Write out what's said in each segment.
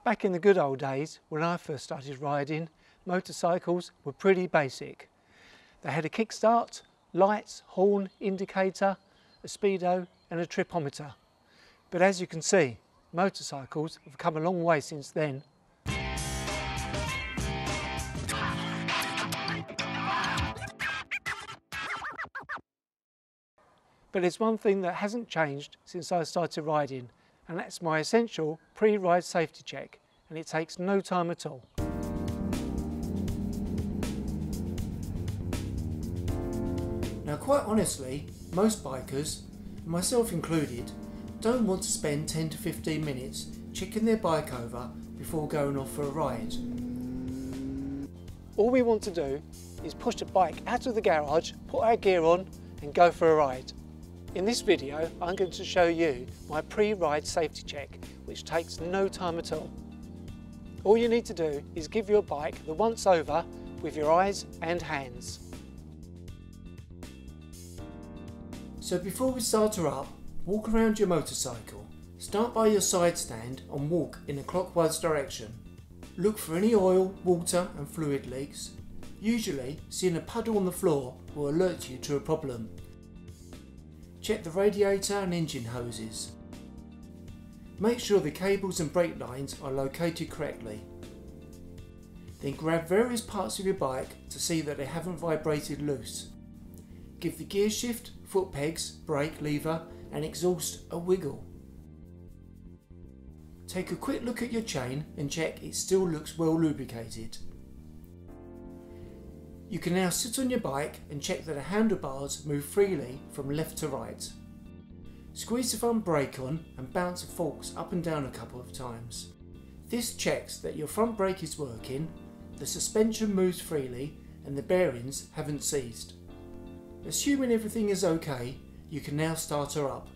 Back in the good old days, when I first started riding, motorcycles were pretty basic. They had a kickstart, lights, horn, indicator, a speedo and a tripometer. But as you can see, motorcycles have come a long way since then. But there's one thing that hasn't changed since I started riding, and that's my essential pre-ride safety check, and it takes no time at all. Now quite honestly, most bikers, myself included, don't want to spend 10 to 15 minutes checking their bike over before going off for a ride. All we want to do is push the bike out of the garage, put our gear on and go for a ride. In this video, I'm going to show you my pre-ride safety check, which takes no time at all. All you need to do is give your bike the once over with your eyes and hands. So before we start her up, walk around your motorcycle. Start by your side stand and walk in a clockwise direction. Look for any oil, water and fluid leaks. Usually, seeing a puddle on the floor will alert you to a problem. Check the radiator and engine hoses. Make sure the cables and brake lines are located correctly. Then grab various parts of your bike to see that they haven't vibrated loose. Give the gear shift, foot pegs, brake lever and exhaust a wiggle. Take a quick look at your chain and check it still looks well lubricated. You can now sit on your bike and check that the handlebars move freely from left to right. Squeeze the front brake on and bounce the forks up and down a couple of times. This checks that your front brake is working, the suspension moves freely and the bearings haven't seized. Assuming everything is okay, you can now start her up.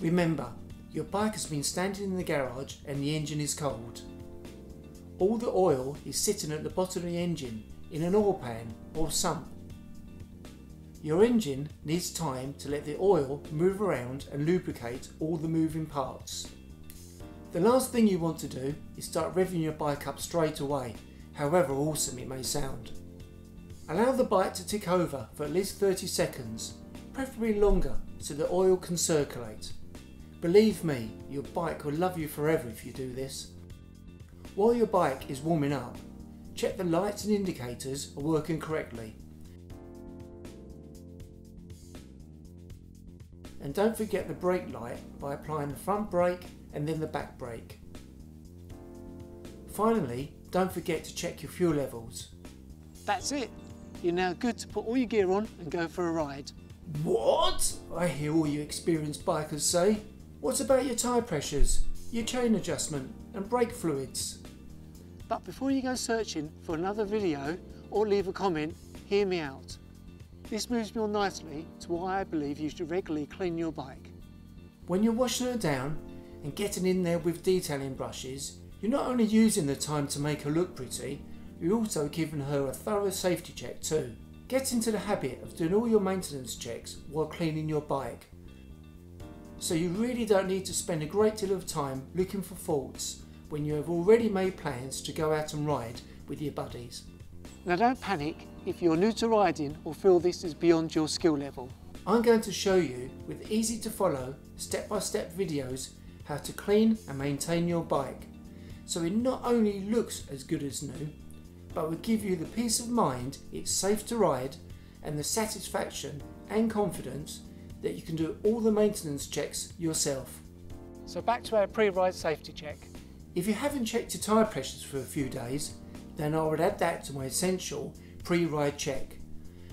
Remember, your bike has been standing in the garage and the engine is cold. All the oil is sitting at the bottom of the engine in an oil pan or sump. Your engine needs time to let the oil move around and lubricate all the moving parts. The last thing you want to do is start revving your bike up straight away, however awesome it may sound. Allow the bike to tick over for at least 30 seconds, preferably longer so the oil can circulate. Believe me, your bike will love you forever if you do this. While your bike is warming up, check the lights and indicators are working correctly. And don't forget the brake light by applying the front brake and then the back brake. Finally, don't forget to check your fuel levels. That's it. You're now good to put all your gear on and go for a ride. What? I hear all you experienced bikers say. What about your tyre pressures, your chain adjustment and brake fluids? But before you go searching for another video or leave a comment, hear me out. This moves me on nicely to why I believe you should regularly clean your bike. When you're washing her down and getting in there with detailing brushes, you're not only using the time to make her look pretty, you're also giving her a thorough safety check too. Get into the habit of doing all your maintenance checks while cleaning your bike. So you really don't need to spend a great deal of time looking for faults when you have already made plans to go out and ride with your buddies. Now don't panic if you're new to riding or feel this is beyond your skill level. I'm going to show you with easy to follow step-by-step videos how to clean and maintain your bike, so it not only looks as good as new, but will give you the peace of mind it's safe to ride and the satisfaction and confidence that you can do all the maintenance checks yourself. So back to our pre-ride safety check. If you haven't checked your tyre pressures for a few days, then I would add that to my essential pre-ride check,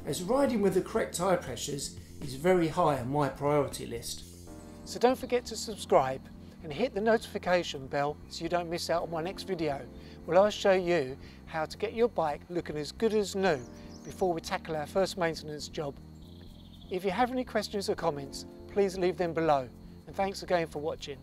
as riding with the correct tyre pressures is very high on my priority list. So don't forget to subscribe and hit the notification bell so you don't miss out on my next video, where I'll show you how to get your bike looking as good as new before we tackle our first maintenance job. If you have any questions or comments, please leave them below, and thanks again for watching.